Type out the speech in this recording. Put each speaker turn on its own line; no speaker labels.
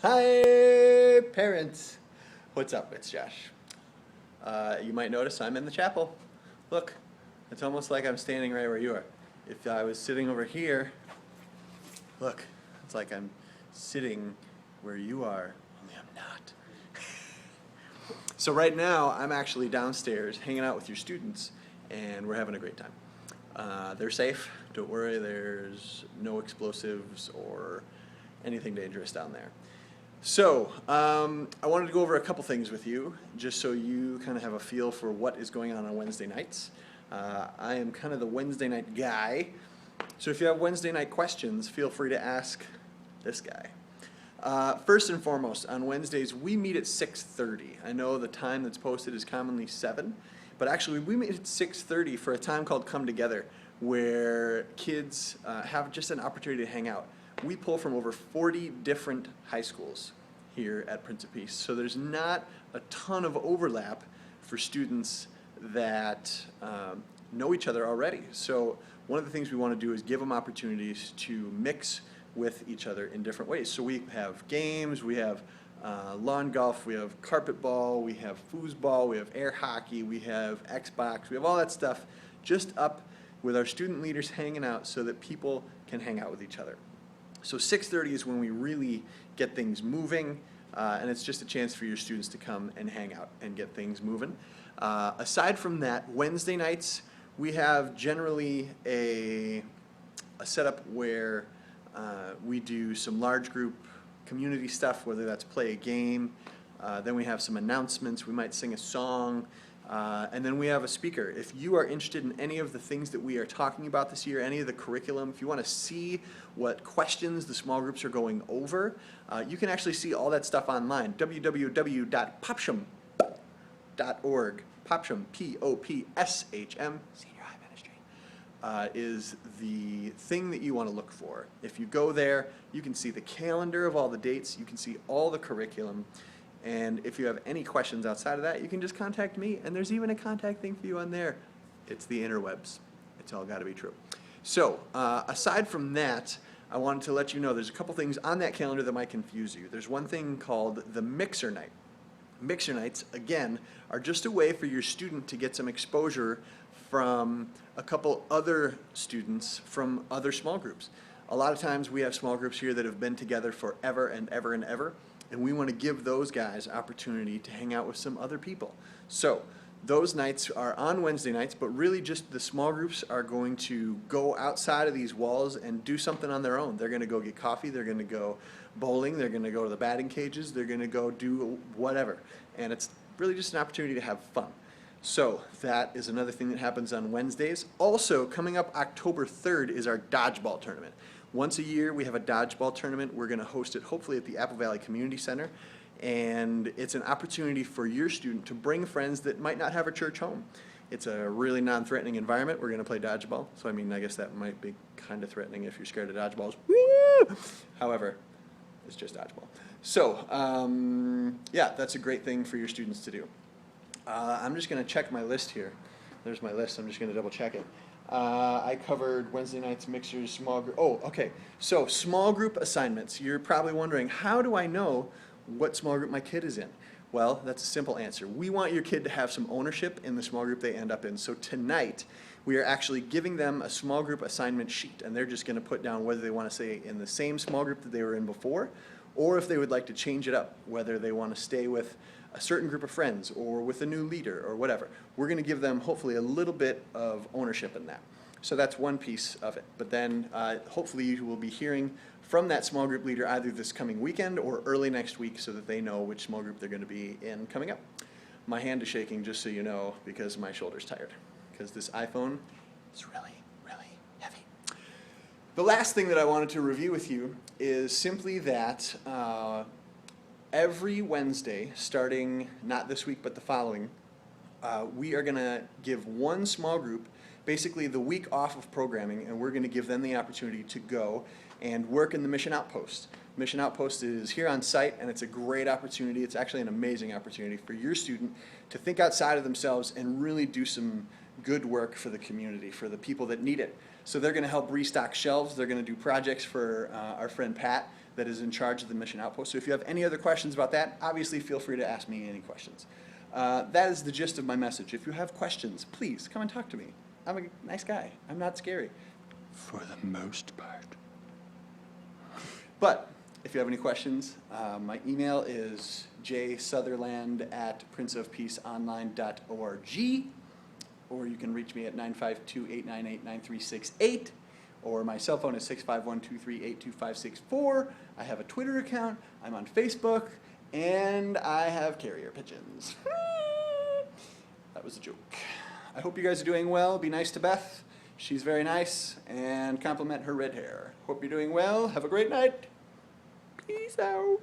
Hi, parents. What's up? It's Josh. You might notice I'm in the chapel. Look, it's almost like I'm standing right where you are. If I was sitting over here, look, it's like I'm sitting where you are, only I'm not. So right now, I'm actually downstairs hanging out with your students, and we're having a great time. They're safe. Don't worry, there's no explosives or anything dangerous down there. So, I wanted to go over a couple things with you, just so you kind of have a feel for what is going on Wednesday nights. I am kind of the Wednesday night guy, so if you have Wednesday night questions, feel free to ask this guy. First and foremost, on Wednesdays, we meet at 6:30. I know the time that's posted is commonly 7, but actually we meet at 6:30 for a time called Come Together, where kids have just an opportunity to hang out. We pull from over 40 different high schools here at Prince of Peace, so there's not a ton of overlap for students that know each other already. So one of the things we want to do is give them opportunities to mix with each other in different ways. So we have games, we have lawn golf, we have carpet ball, we have foosball, we have air hockey, we have Xbox, we have all that stuff just up with our student leaders hanging out so that people can hang out with each other. So 6:30 is when we really get things moving, and it's just a chance for your students to come and hang out and get things moving. Aside from that, Wednesday nights, we have generally a setup where we do some large group community stuff, whether that's play a game, then we have some announcements, we might sing a song, and then we have a speaker. If you are interested in any of the things that we are talking about this year, any of the curriculum, if you want to see what questions the small groups are going over, you can actually see all that stuff online. www.popshm.org. Popshm, P-O-P-S-H-M, Senior High Ministry, is the thing that you want to look for. If you go there, you can see the calendar of all the dates, you can see all the curriculum, and if you have any questions outside of that, you can just contact me, and there's even a contact thing for you on there. It's the interwebs. It's all got to be true. So, aside from that, I wanted to let you know there's a couple things on that calendar that might confuse you. There's one thing called the Mixer Night. Mixer nights, again, are just a way for your student to get some exposure from a couple other students from other small groups. A lot of times we have small groups here that have been together forever and ever and ever, and we want to give those guys opportunity to hang out with some other people. So those nights are on Wednesday nights, but really just the small groups are going to go outside of these walls and do something on their own. They're going to go get coffee, they're going to go bowling, they're going to go to the batting cages, they're going to go do whatever. And it's really just an opportunity to have fun. So that is another thing that happens on Wednesdays. Also, coming up October 3rd is our dodgeball tournament. Once a year, we have a dodgeball tournament. We're going to host it hopefully at the Apple Valley Community Center. And it's an opportunity for your student to bring friends that might not have a church home. It's a really non-threatening environment. We're going to play dodgeball. So, I mean, I guess that might be kind of threatening if you're scared of dodgeballs. Woo! However, it's just dodgeball. So, yeah, that's a great thing for your students to do. I'm just going to check my list here. There's my list. I'm just going to double check it. I covered Wednesday nights, mixers, small group. Oh, okay. So small group assignments. You're probably wondering, how do I know what small group my kid is in? Well, that's a simple answer. We want your kid to have some ownership in the small group they end up in. So tonight, we are actually giving them a small group assignment sheet, and they're just going to put down whether they want to stay in the same small group that they were in before, or if they would like to change it up, whether they want to stay with a certain group of friends or with a new leader or whatever. We're going to give them hopefully a little bit of ownership in that. So that's one piece of it. But then hopefully you will be hearing from that small group leader either this coming weekend or early next week so that they know which small group they're going to be in coming up. My hand is shaking, just so you know, because my shoulder's tired. Because this iPhone is really, really heavy. The last thing that I wanted to review with you is simply that every Wednesday, starting not this week but the following, we are going to give one small group basically the week off of programming, and we're going to give them the opportunity to go and work in the Mission Outpost. Mission Outpost is here on site, and it's a great opportunity. It's actually an amazing opportunity for your student to think outside of themselves and really do some good work for the community, for the people that need it. So they're going to help restock shelves. They're going to do projects for our friend Pat that is in charge of the mission outpost. So if you have any other questions about that, obviously feel free to ask me any questions. That is the gist of my message. If you have questions, please come and talk to me. I'm a nice guy. I'm not scary. For the most part. But if you have any questions, my email is jsutherland@princeofpeaceonline.org, or you can reach me at 952-898-9368, or my cell phone is 651-238-2564. I have a Twitter account, I'm on Facebook, and I have carrier pigeons. That was a joke. I hope you guys are doing well. Be nice to Beth. She's very nice, and compliment her red hair. Hope you're doing well. Have a great night. Peace out.